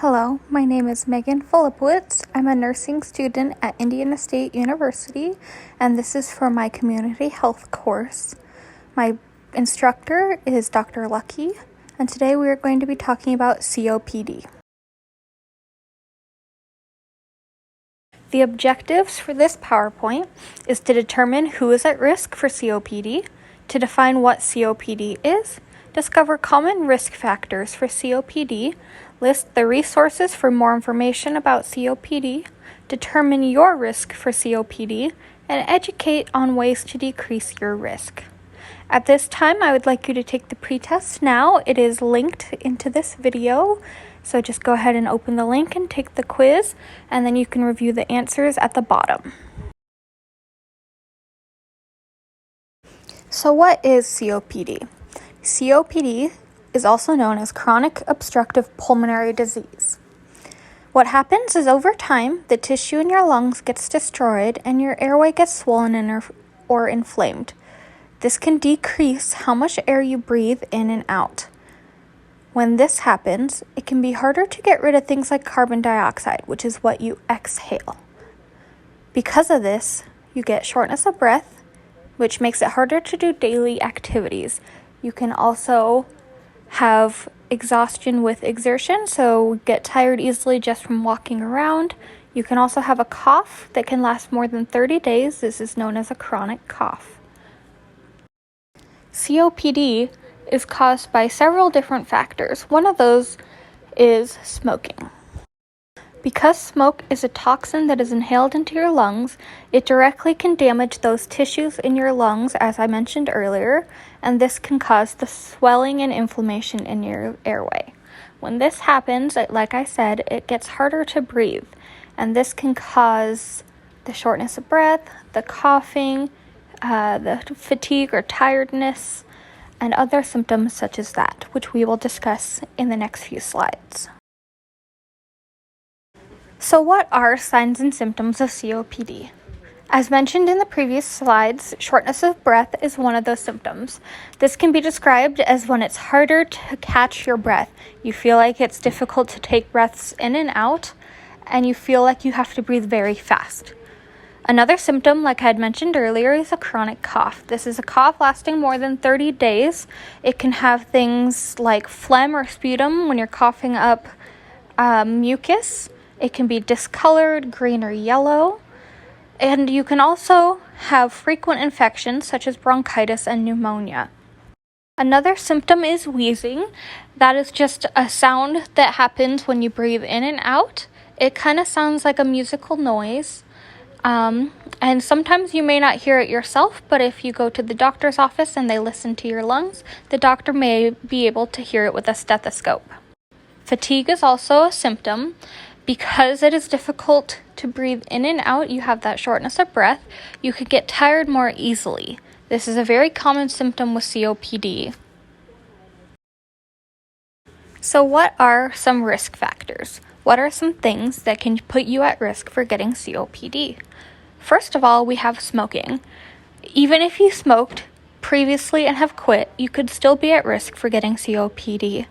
Hello, my name is Megan Filipowitz. I'm a nursing student at Indiana State University, and this is for my community health course. My instructor is Dr. Lucky, and today we are going to be talking about COPD. The objectives for this PowerPoint is to determine who is at risk for COPD, to define what COPD is, discover common risk factors for COPD, list the resources for more information about COPD, determine your risk for COPD, and educate on ways to decrease your risk. At this time, I would like you to take the pretest now. It is linked into this video, so just go ahead and open the link and take the quiz, and then you can review the answers at the bottom. So what is COPD? COPD is also known as chronic obstructive pulmonary disease. What happens is over time, the tissue in your lungs gets destroyed and your airway gets swollen or inflamed. This can decrease how much air you breathe in and out. When this happens, it can be harder to get rid of things like carbon dioxide, which is what you exhale. Because of this, you get shortness of breath, which makes it harder to do daily activities. You can also have exhaustion with exertion, so get tired easily just from walking around. You can also have a cough that can last more than 30 days. This is known as a chronic cough. COPD is caused by several different factors. One of those is smoking. Because smoke is a toxin that is inhaled into your lungs, it directly can damage those tissues in your lungs, as I mentioned earlier, and this can cause the swelling and inflammation in your airway. When this happens, like I said, it gets harder to breathe, and this can cause the shortness of breath, the coughing, the fatigue or tiredness, and other symptoms such as that, which we will discuss in the next few slides. So what are signs and symptoms of COPD? As mentioned in the previous slides, shortness of breath is one of those symptoms. This can be described as when it's harder to catch your breath. You feel like it's difficult to take breaths in and out, and you feel like you have to breathe very fast. Another symptom, like I had mentioned earlier, is a chronic cough. This is a cough lasting more than 30 days. It can have things like phlegm or sputum when you're coughing up mucus. It can be discolored, green or yellow. And you can also have frequent infections such as bronchitis and pneumonia. Another symptom is wheezing. That is just a sound that happens when you breathe in and out. It kind of sounds like a musical noise. And sometimes you may not hear it yourself, but if you go to the doctor's office and they listen to your lungs, the doctor may be able to hear it with a stethoscope. Fatigue is also a symptom. Because it is difficult to breathe in and out, you have that shortness of breath, you could get tired more easily. This is a very common symptom with COPD. So what are some risk factors? What are some things that can put you at risk for getting COPD? First of all, we have smoking. Even if you smoked previously and have quit, you could still be at risk for getting COPD.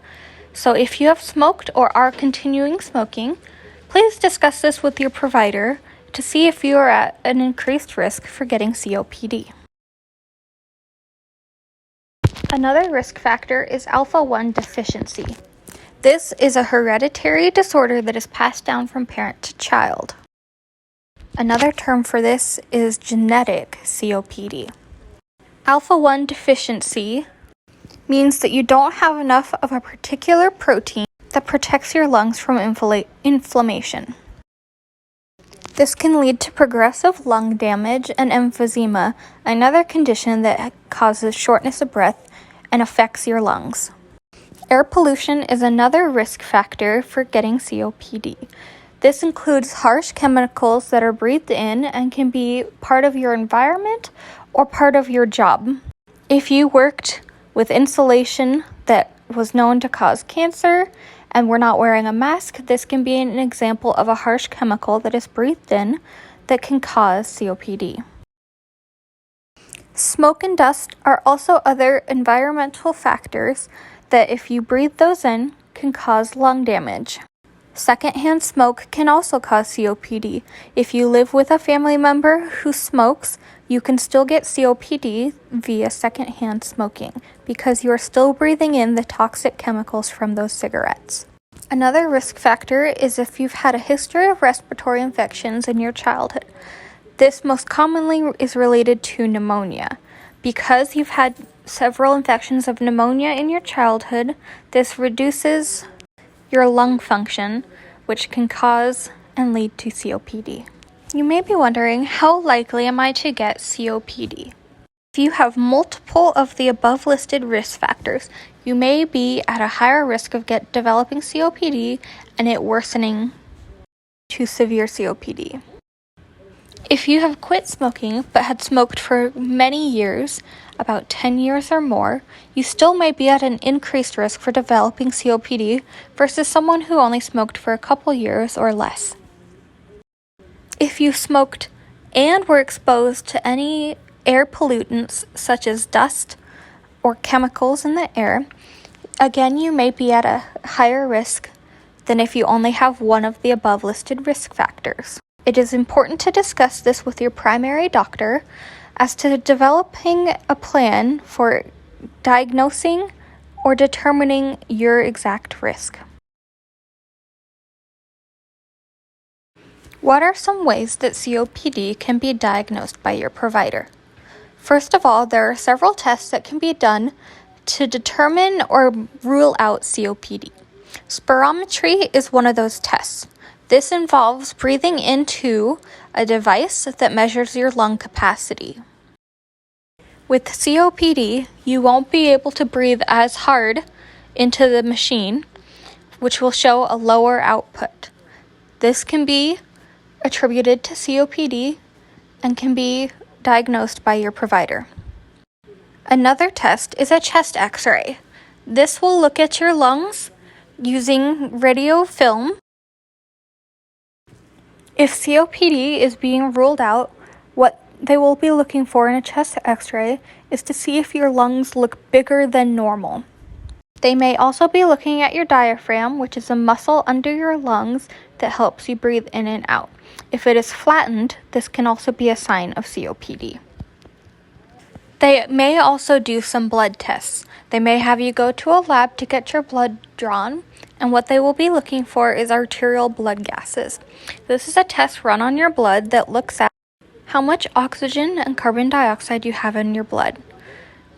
So if you have smoked or are continuing smoking, please discuss this with your provider to see if you are at an increased risk for getting COPD. Another risk factor is alpha-1 deficiency. This is a hereditary disorder that is passed down from parent to child. Another term for this is genetic COPD. Alpha-1 deficiency means that you don't have enough of a particular protein that protects your lungs from inflammation. This can lead to progressive lung damage and emphysema, another condition that causes shortness of breath and affects your lungs. Air pollution is another risk factor for getting COPD. This includes harsh chemicals that are breathed in and can be part of your environment or part of your job. If you worked with insulation that was known to cause cancer and we're not wearing a mask, this can be an example of a harsh chemical that is breathed in that can cause COPD. Smoke and dust are also other environmental factors that if you breathe those in can cause lung damage. Secondhand smoke can also cause COPD. If you live with a family member who smokes, you can still get COPD via secondhand smoking because you are still breathing in the toxic chemicals from those cigarettes. Another risk factor is if you've had a history of respiratory infections in your childhood. This most commonly is related to pneumonia. Because you've had several infections of pneumonia in your childhood, this reduces your lung function, which can cause and lead to COPD. You may be wondering, how likely am I to get COPD? If you have multiple of the above listed risk factors, you may be at a higher risk of developing COPD and it worsening to severe COPD. If you have quit smoking but had smoked for many years, about 10 years or more, you still may be at an increased risk for developing COPD versus someone who only smoked for a couple years or less. If you smoked and were exposed to any air pollutants such as dust or chemicals in the air, again, you may be at a higher risk than if you only have one of the above listed risk factors. It is important to discuss this with your primary doctor as to developing a plan for diagnosing or determining your exact risk. What are some ways that COPD can be diagnosed by your provider? First of all, there are several tests that can be done to determine or rule out COPD. Spirometry is one of those tests. This involves breathing into a device that measures your lung capacity. With COPD, you won't be able to breathe as hard into the machine, which will show a lower output. This can be attributed to COPD and can be diagnosed by your provider. Another test is a chest X-ray. This will look at your lungs using radio film. If COPD is being ruled out, what they will be looking for in a chest X-ray is to see if your lungs look bigger than normal. They may also be looking at your diaphragm, which is a muscle under your lungs that helps you breathe in and out. If it is flattened, this can also be a sign of COPD. They may also do some blood tests. They may have you go to a lab to get your blood drawn, and what they will be looking for is arterial blood gases. This is a test run on your blood that looks at how much oxygen and carbon dioxide you have in your blood.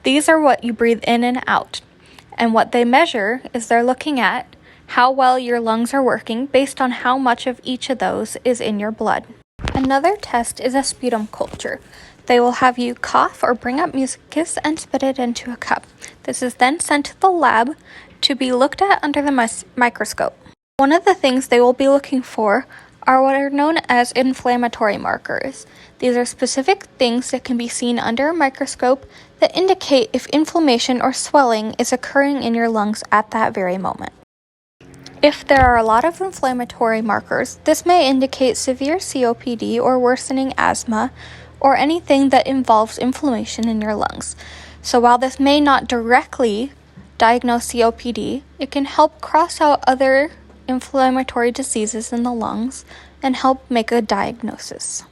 These are what you breathe in and out, and what they measure is they're looking at how well your lungs are working based on how much of each of those is in your blood. Another test is a sputum culture. They will have you cough or bring up mucus and spit it into a cup. This is then sent to the lab to be looked at under the microscope. One of the things they will be looking for are what are known as inflammatory markers. These are specific things that can be seen under a microscope that indicate if inflammation or swelling is occurring in your lungs at that very moment. If there are a lot of inflammatory markers, this may indicate severe COPD or worsening asthma or anything that involves inflammation in your lungs. So while this may not directly diagnose COPD, it can help cross out other inflammatory diseases in the lungs and help make a diagnosis.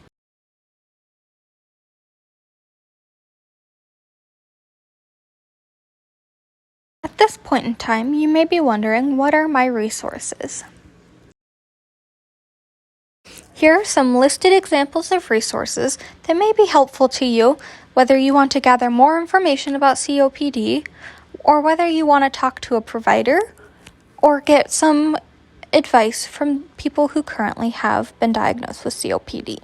At this point in time, you may be wondering, what are my resources? Here are some listed examples of resources that may be helpful to you, whether you want to gather more information about COPD, or whether you want to talk to a provider, or get some advice from people who currently have been diagnosed with COPD.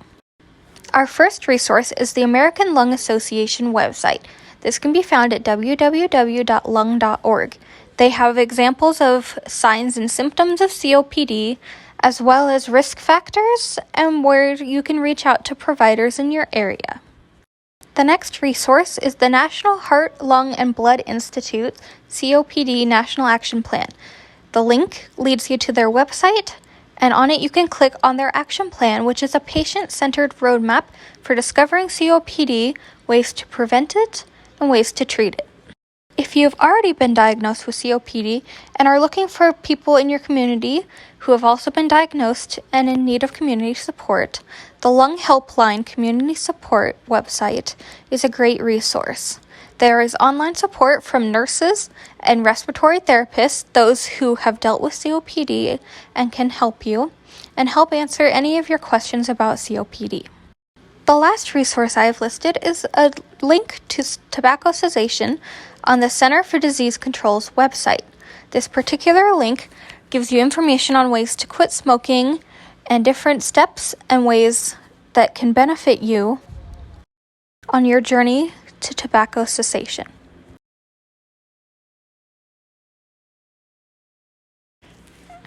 Our first resource is the American Lung Association website. This can be found at www.lung.org. They have examples of signs and symptoms of COPD, as well as risk factors and where you can reach out to providers in your area. The next resource is the National Heart, Lung, and Blood Institute COPD National Action Plan. The link leads you to their website, and on it you can click on their action plan, which is a patient-centered roadmap for discovering COPD, ways to prevent it, and ways to treat it. If you have already been diagnosed with COPD and are looking for people in your community who have also been diagnosed and in need of community support, the Lung Helpline Community Support website is a great resource. There is online support from nurses and respiratory therapists, those who have dealt with COPD and can help you, and help answer any of your questions about COPD. The last resource I have listed is a link to tobacco cessation on the Center for Disease Control's website. This particular link gives you information on ways to quit smoking and different steps and ways that can benefit you on your journey to tobacco cessation.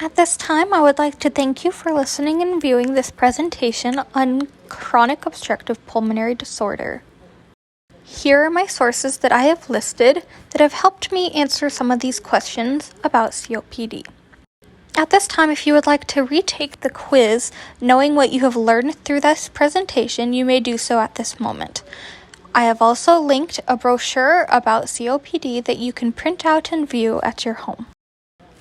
At this time, I would like to thank you for listening and viewing this presentation on chronic obstructive pulmonary disorder. Here are my sources that I have listed that have helped me answer some of these questions about COPD. At this time, if you would like to retake the quiz, knowing what you have learned through this presentation, you may do so at this moment. I have also linked a brochure about COPD that you can print out and view at your home.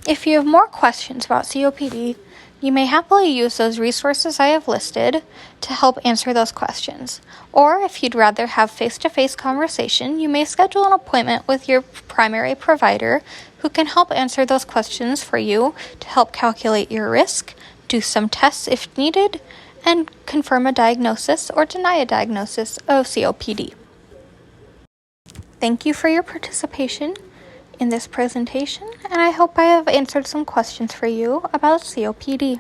If you have more questions about COPD, you may happily use those resources I have listed to help answer those questions. Or if you'd rather have face-to-face conversation, you may schedule an appointment with your primary provider who can help answer those questions for you to help calculate your risk, do some tests if needed, and confirm a diagnosis or deny a diagnosis of COPD. Thank you for your participation in this presentation, and I hope I have answered some questions for you about COPD.